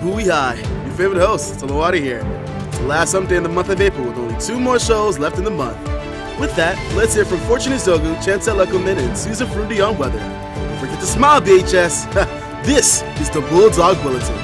Buoy High. Your favorite host, Talawadi here. It's the last hump day in the month of April with only 2 more shows left in the month. With that, let's hear from Fortune Ezeogu, Chancelle, Ekomin, and Susan Fru-Ndi on weather. Don't forget to smile, BHS. This is the Bulldog Bulletin.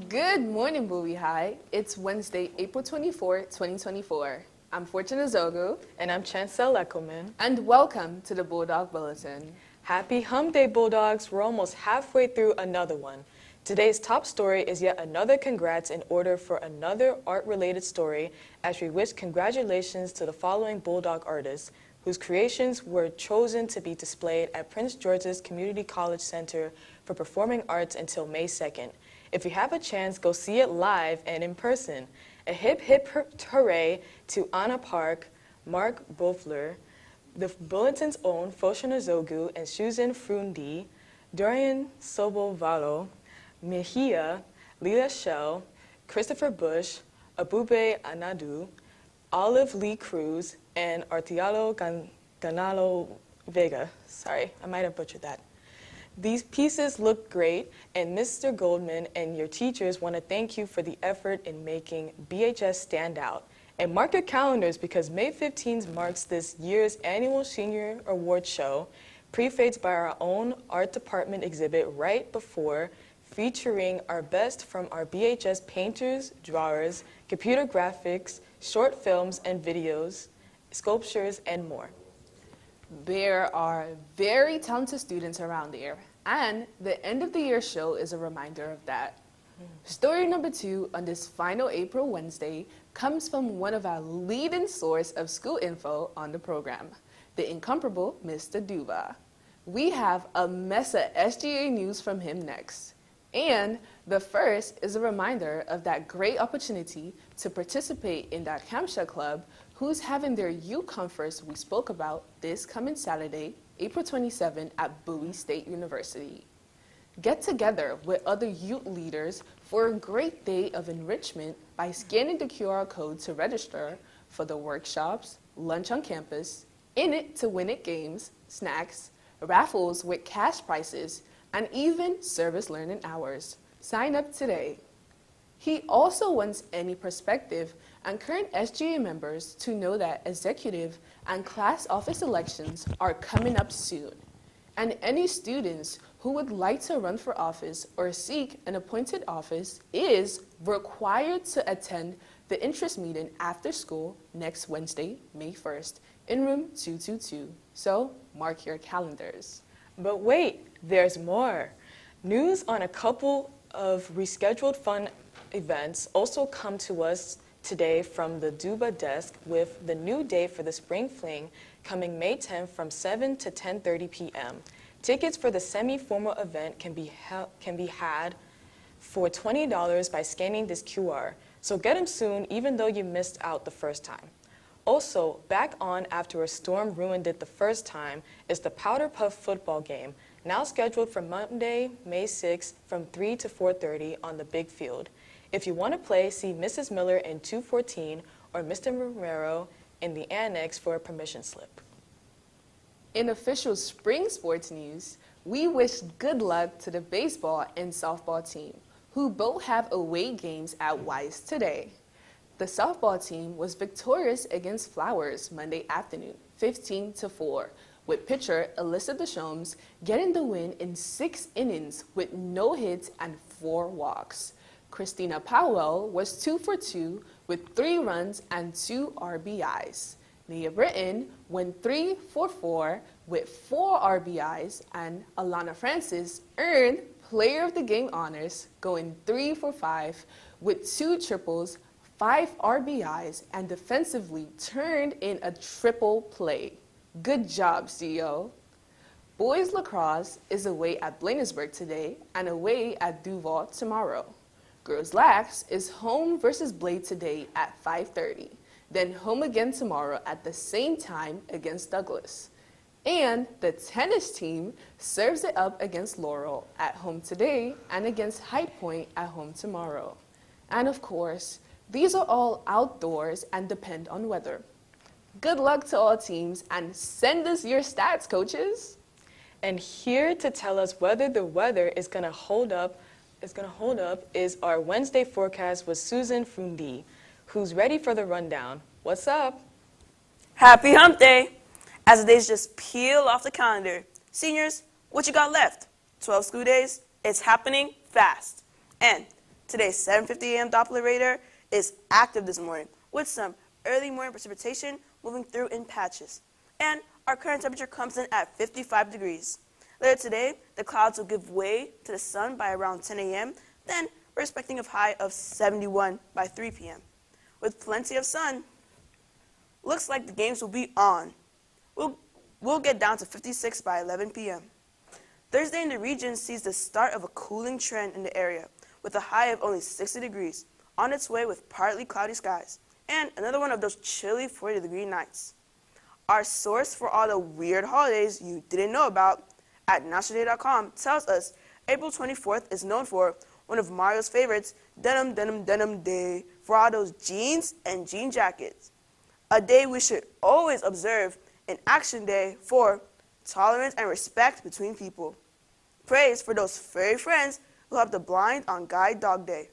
Good morning, Buoy High. It's Wednesday, April 24, 2024. I'm Fortune Ezeogu. And I'm Chancelle Ekomin. And welcome to the Bulldog Bulletin. Happy Hump Day, Bulldogs. We're almost halfway through another one. Today's top story is yet another congrats in order for another art-related story, as we wish congratulations to the following Bulldog artists whose creations were chosen to be displayed at Prince George's Community College Center for Performing Arts until May 2nd. If you have a chance, go see it live and in person. A hip hip hooray to Anna Park, Mark Bofler, the Bulletin's own Fortune Ezeogu and Susan Fru-Ndi, Dorian Sobovalo, Mejia, Lila Shell, Christopher Bush, Abube Anadu, Olive Lee Cruz, and Artialo Ganalo Vega. Sorry, I might have butchered that. These pieces look great, and Mr. Goldman and your teachers want to thank you for the effort in making BHS stand out. And mark your calendars because May 15th marks this year's annual Senior Award Show, prefaced by our own art department exhibit right before, featuring our best from our BHS painters, drawers, computer graphics, short films and videos, sculptures, and more. There are very talented students around here, and the end of the year show is a reminder of that. Story number 2 on this final April Wednesday comes from one of our leading source of school info on the program, the incomparable Mr. Duva. We have a mess of SGA news from him next. And the first is a reminder of that great opportunity to participate in that Hampshire club who's having their youth conference we spoke about this coming Saturday, April 27 at Bowie State University. Get together with other youth leaders for a great day of enrichment by scanning the QR code to register for the workshops, lunch on campus, in it to win it games, snacks, raffles with cash prizes, and even service learning hours. Sign up today. He also wants any prospective and current SGA members to know that executive and class office elections are coming up soon. And any students who would like to run for office or seek an appointed office is required to attend the interest meeting after school next Wednesday, May 1st, in room 222. So mark your calendars. But wait, there's more. News on a couple of rescheduled fun events also come to us today from the Duba desk, with the new date for the Spring Fling coming May 10th from 7 to 10:30 p.m. Tickets for the semi-formal event can be had for $20 by scanning this QR. So get them soon, even though you missed out the first time. Also, back on after a storm ruined it the first time is the Powder Puff football game, now scheduled for Monday, May 6th from 3 to 4:30 on the big field. If you want to play, see Mrs. Miller in 214 or Mr. Romero in the annex for a permission slip. In official spring sports news, we wish good luck to the baseball and softball team, who both have away games at Weiss today. The softball team was victorious against Flowers Monday afternoon, 15-4, with pitcher Alyssa Deschamps getting the win in 6 innings with no hits and 4 walks. Christina Powell was 2 for 2 with 3 runs and 2 RBIs. Nia Britton went 3 for 4 with 4 RBIs, and Alana Francis earned Player of the Game honors, going 3 for 5 with 2 triples, 5 RBIs, and defensively turned in a triple play. Good job, CEO. Boys lacrosse is away at Bladensburg today and away at Duval tomorrow. Girls Lax is home versus Blade today at 5:30, then home again tomorrow at the same time against Douglas. And the tennis team serves it up against Laurel at home today and against High Point at home tomorrow. And of course, these are all outdoors and depend on weather. Good luck to all teams and send us your stats, coaches. And here to tell us whether the weather is going to hold up is our Wednesday forecast with Susan Fru-Ndi, who's ready for the rundown. What's up? Happy Hump Day! As the days just peel off the calendar, seniors, what you got left? 12 school days? It's happening fast. And today's 7:50 a.m. Doppler radar is active this morning with some early morning precipitation moving through in patches. And our current temperature comes in at 55 degrees. Later today, the clouds will give way to the sun by around 10 a.m. Then we're expecting a high of 71 by 3 p.m. With plenty of sun, looks like the games will be on. We'll get down to 56 by 11 p.m. Thursday in the region sees the start of a cooling trend in the area with a high of only 60 degrees on its way with partly cloudy skies and another one of those chilly 40-degree nights. Our source for all the weird holidays you didn't know about at nationalday.com tells us April 24th is known for one of Mario's favorites, Denim Denim Denim Day, for all those jeans and jean jackets. A day we should always observe an Action Day for tolerance and respect between people. Praise for those furry friends who have the blind on Guide Dog Day.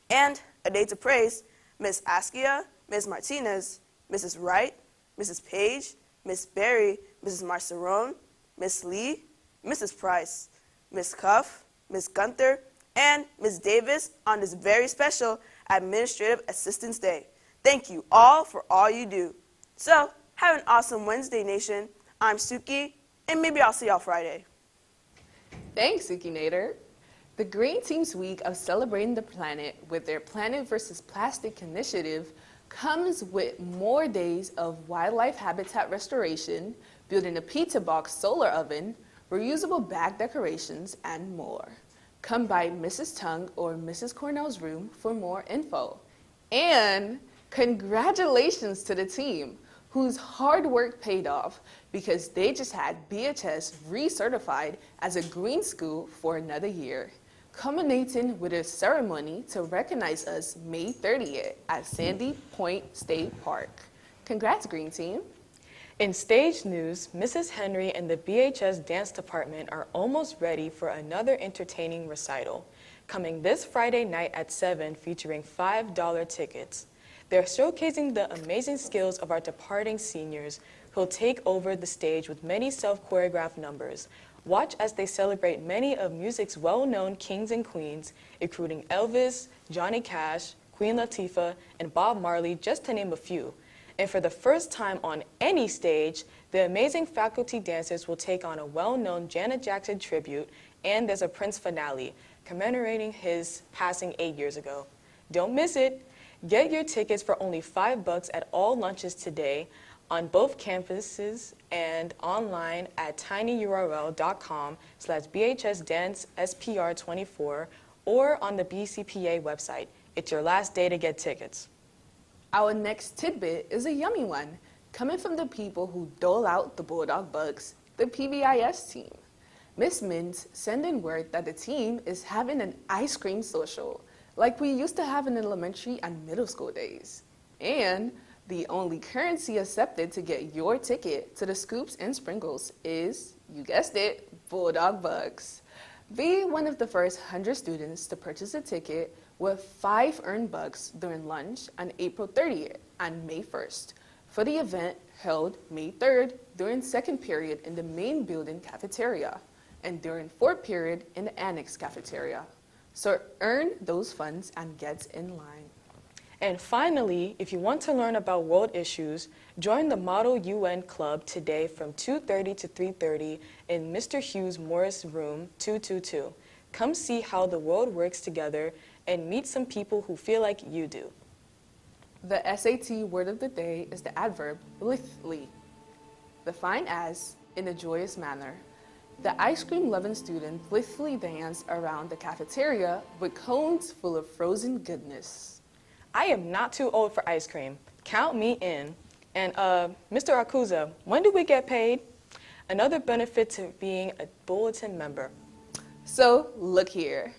And a day to praise Miss Askia, Miss Martinez, Mrs. Wright, Mrs. Page, Miss Berry, Mrs. Marcerone, Miss Lee, Mrs. Price, Miss Cuff, Miss Gunther, and Miss Davis on this very special Administrative Assistance Day. Thank you all for all you do. So, have an awesome Wednesday, Nation. I'm Suki, and maybe I'll see y'all Friday. Thanks, Sukinator. The Green Team's week of celebrating the planet with their Planet vs. Plastic initiative comes with more days of wildlife habitat restoration, building a pizza box solar oven, reusable bag decorations, and more. Come by Mrs. Tung or Mrs. Cornell's room for more info. And congratulations to the team, whose hard work paid off because they just had BHS recertified as a green school for another year, culminating with a ceremony to recognize us May 30th at Sandy Point State Park. Congrats, Green Team. In stage news, Mrs. Henry and the BHS Dance Department are almost ready for another entertaining recital, coming this Friday night at 7 featuring $5 tickets. They're showcasing the amazing skills of our departing seniors who'll take over the stage with many self-choreographed numbers. Watch as they celebrate many of music's well-known kings and queens, including Elvis, Johnny Cash, Queen Latifah, and Bob Marley, just to name a few. And for the first time on any stage, the amazing faculty dancers will take on a well-known Janet Jackson tribute, and there's a Prince finale, commemorating his passing 8 years ago. Don't miss it. Get your tickets for only $5 at all lunches today on both campuses and online at tinyurl.com/BHSDanceSPR24 or on the BCPA website. It's your last day to get tickets. Our next tidbit is a yummy one, coming from the people who dole out the Bulldog Bugs, the PBIS team. Miss Mintz sent in word that the team is having an ice cream social, like we used to have in elementary and middle school days. And the only currency accepted to get your ticket to the Scoops and Sprinkles is, you guessed it, Bulldog Bugs. Be one of the first 100 students to purchase a ticket with 5 earned bucks during lunch on April 30th and May 1st for the event held May 3rd during second period in the main building cafeteria and during fourth period in the annex cafeteria. So earn those funds and get in line. And finally, if you want to learn about world issues, join the Model UN Club today from 2:30 to 3:30 in Mr. Hughes Morris Room 222. Come see how the world works together and meet some people who feel like you do. The SAT word of the day is the adverb blithely, defined as in a joyous manner. The ice cream-loving student blithely danced around the cafeteria with cones full of frozen goodness. I am not too old for ice cream. Count me in. And Mr. Akuza, when do we get paid? Another benefit to being a bulletin member. So look here.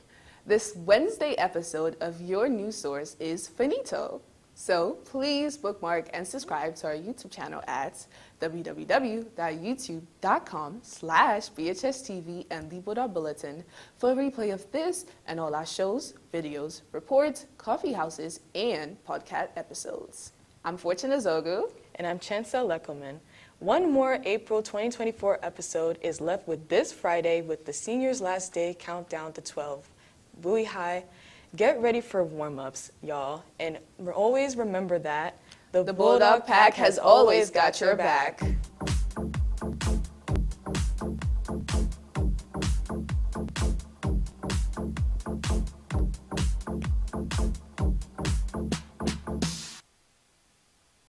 This Wednesday episode of your news source is finito. So please bookmark and subscribe to our YouTube channel at www.youtube.com/BHSTVMD Bulldog Bulletin for a replay of this and all our shows, videos, reports, coffee houses, and podcast episodes. I'm Fru-Ndi Ezeogu. And I'm Chancelle Ekomin. One more April 2024 episode is left with this Friday with the seniors' last day countdown to 12. Buoy high. Get ready for warm-ups, y'all. And always remember that The Bulldog Pack has always got your back.